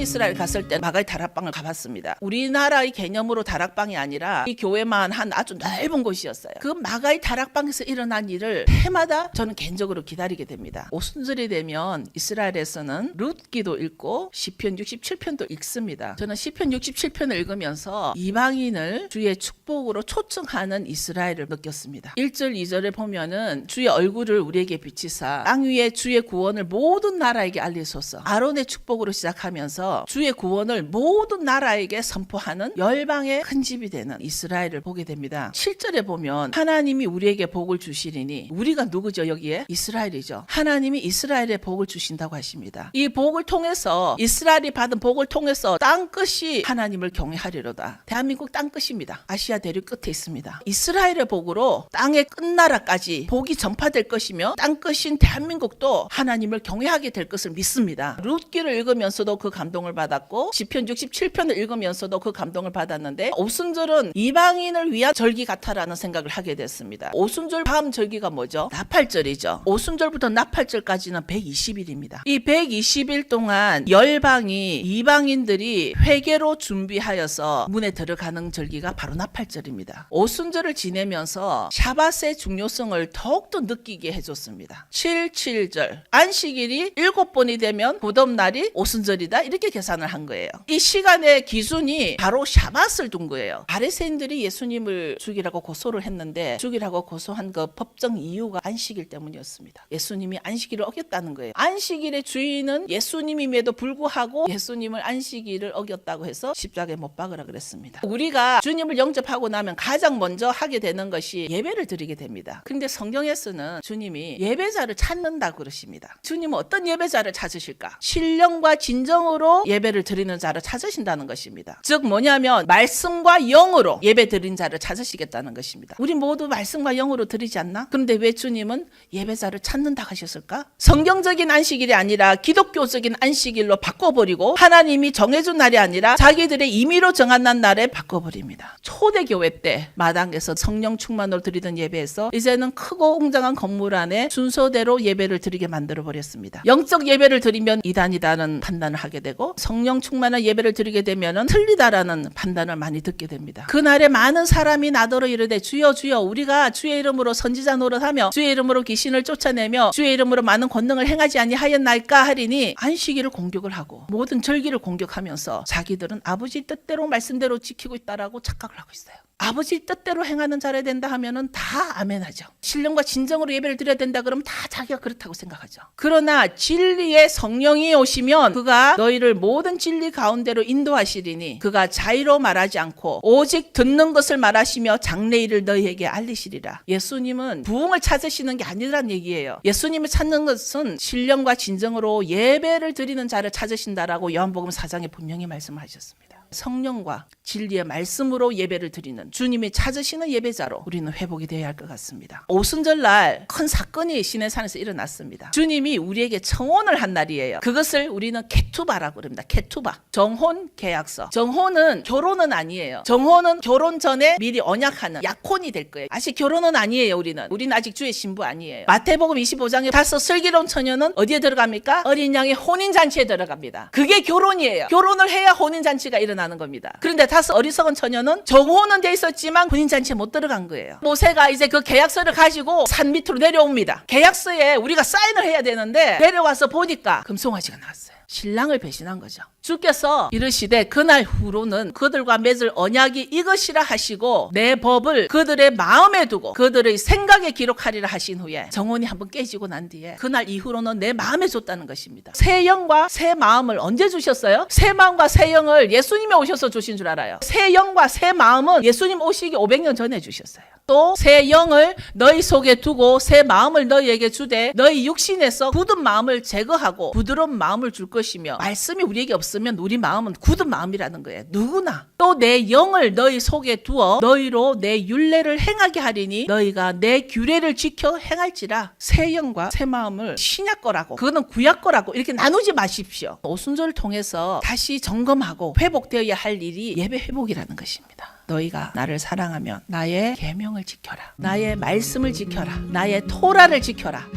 북이스라엘 갔을 때 마가의 다락방을 가봤습니다. 우리나라의 개념으로 다락방이 아니라 이 교회만 한 아주 넓은 곳이었어요. 그 마가의 다락방에서 일어난 일을 해마다 저는 개인적으로 기다리게 됩니다. 오순절이 되면 이스라엘에서는 룻기도 읽고 시편 67편도 읽습니다. 저는 시편 67편을 읽으면서 이방인을 주의 축복으로 초청하는 이스라엘을 느꼈습니다. 1절 2절에 보면은 주의 얼굴을 우리에게 비치사 땅 위에 주의 구원을 모든 나라에게 알리소서. 아론의 축복으로 시작하면서 주의 구원을 모든 나라에게 선포하는 열방의 큰 집이 되는 이스라엘을 보게 됩니다. 7절에 보면 하나님이 우리에게 복을 주시리니, 우리가 누구죠? 여기에 이스라엘이죠. 하나님이 이스라엘에 복을 주신다고 하십니다. 이 복을 통해서, 이스라엘이 받은 복을 통해서 땅끝이 하나님을 경외하리로다. 대한민국 땅끝입니다. 아시아 대륙 끝에 있습니다. 이스라엘의 복으로 땅의 끝나라까지 복이 전파될 것이며 땅끝인 대한민국도 하나님을 경외하게 될 것을 믿습니다. 룻기를 읽으면서도 그 감동을 받았고 시편 67편을 읽으면서도 그 감동을 받았는데, 오순절은 이방인을 위한 절기 같아라는 생각을 하게 됐습니다. 오순절 밤 절기가 뭐죠? 나팔절이죠. 오순절부터 나팔절까지는 120일입니다. 이 120일 동안 열방이, 이방인들이 회개로 준비하여서 문에 들어가는 절기가 바로 나팔절입니다. 오순절을 지내면서 샤밧의 중요성을 더욱더 느끼게 해줬습니다. 7.7절 안식일이 7번이 되면 무덤날이 오순절이다, 이렇게 계산을 한 거예요. 이 시간의 기준이 바로 샤밧을 둔 거예요. 바리새인들이 예수님을 죽이라고 고소를 했는데, 죽이라고 고소한 그 법정 이유가 안식일 때문이었습니다. 예수님이 안식일을 어겼다는 거예요. 안식일의 주인은 예수님임에도 불구하고 예수님을 안식일을 어겼다고 해서 십자가에 못 박으라 그랬습니다. 우리가 주님을 영접하고 나면 가장 먼저 하게 되는 것이 예배를 드리게 됩니다. 근데 성경에서는 주님이 예배자를 찾는다고 그러십니다. 주님은 어떤 예배자를 찾으실까? 신령과 진정으로 예배를 드리는 자를 찾으신다는 것입니다. 즉 뭐냐면 말씀과 영으로 예배 드린 자를 찾으시겠다는 것입니다. 우리 모두 말씀과 영으로 드리지 않나? 그런데 왜 주님은 예배자를 찾는다 하셨을까? 성경적인 안식일이 아니라 기독교적인 안식일로 바꿔버리고, 하나님이 정해준 날이 아니라 자기들의 임의로 정한 날에 바꿔버립니다. 초대교회 때 마당에서 성령 충만으로 드리던 예배에서 이제는 크고 웅장한 건물 안에 순서대로 예배를 드리게 만들어버렸습니다. 영적 예배를 드리면 이단이다라는 판단을 하게 되고, 성령 충만한 예배를 드리게 되면 틀리다라는 판단을 많이 듣게 됩니다. 그날에 많은 사람이 나더러 이르되 주여 주여 우리가 주의 이름으로 선지자 노릇하며 주의 이름으로 귀신을 쫓아내며 주의 이름으로 많은 권능을 행하지 아니하였나이까 하리니, 안식일을 공격을 하고 모든 절기를 공격하면서 자기들은 아버지 뜻대로 말씀대로 지키고 있다라고 착각을 하고 있어요. 아버지 뜻대로 행하는 자라 된다 하면은 다 아멘하죠. 신령과 진정으로 예배를 드려야 된다 그러면 다 자기가 그렇다고 생각하죠. 그러나 진리의 성령이 오시면 그가 너희를 모든 진리 가운데로 인도하시리니, 그가 자의로 말하지 않고 오직 듣는 것을 말하시며 장래일을 너희에게 알리시리라. 예수님은 부흥을 찾으시는 게 아니란 얘기예요. 예수님을 찾는 것은 신령과 진정으로 예배를 드리는 자를 찾으신다라고 요한복음 4장에 분명히 말씀하셨습니다. 성령과 진리의 말씀으로 예배를 드리는 주님이 찾으시는 예배자로 우리는 회복이 되어야 할 것 같습니다. 오순절 날 큰 사건이 시내산에서 일어났습니다. 주님이 우리에게 청혼을 한 날이에요. 그것을 우리는 케투바라고 합니다. 케투바, 정혼 계약서. 정혼은 결혼은 아니에요. 정혼은 결혼 전에 미리 언약하는 약혼이 될 거예요. 아직 결혼은 아니에요. 우리는 아직 주의 신부 아니에요. 마태복음 25장에 5 슬기로운 처녀는 어디에 들어갑니까? 어린 양의 혼인잔치에 들어갑니다. 그게 결혼이에요. 결혼을 해야 혼인잔치가 일어나는 겁니다. 그런데 5 어리석은 처녀는 정혼은 돼 있었지만 혼인잔치에 못 들어간 거예요. 모세가 이제 그 계약서를 가지고 산 밑으로 내려옵니다. 계약서에 우리가 사인을 해야 되는데 내려와서 보니까 금송아지가 나왔어요. 신랑을 배신한 거죠. 주께서 이르시되 그날 후로는 그들과 맺을 언약이 이것이라 하시고 내 법을 그들의 마음에 두고 그들의 생각에 기록하리라 하신 후에, 정혼이 한번 깨지고 난 뒤에 그날 이후로는 내 마음에 줬다는 것입니다. 새 영과 새 마음을 언제 주셨어요? 새 마음과 새 영을 예수님이 오셔서 주신 줄 알아요. 새 영과 새 마음은 예수님 오시기 500년 전에 주셨어요. 또 새 영을 너희 속에 두고 새 마음을 너희에게 주되 너희 육신에서 굳은 마음을 제거하고 부드러운 마음을 줄 것이며, 말씀이 우리에게 없으면 우리 마음은 굳은 마음이라는 거예요. 누구나. 또 내 영을 너희 속에 두어 너희로 내 율례를 행하게 하리니 너희가 내 규례를 지켜 행할지라. 새 영과 새 마음을 신약 거라고, 그거는 구약 거라고 이렇게 나누지 마십시오. 오순절을 통해서 다시 점검하고 회복되어야 할 일이 예배 회복이라는 것입니다. 너희가 나를 사랑하면 나의 계명을 지켜라. 나의 말씀을 지켜라. 나의 토라를 지켜라.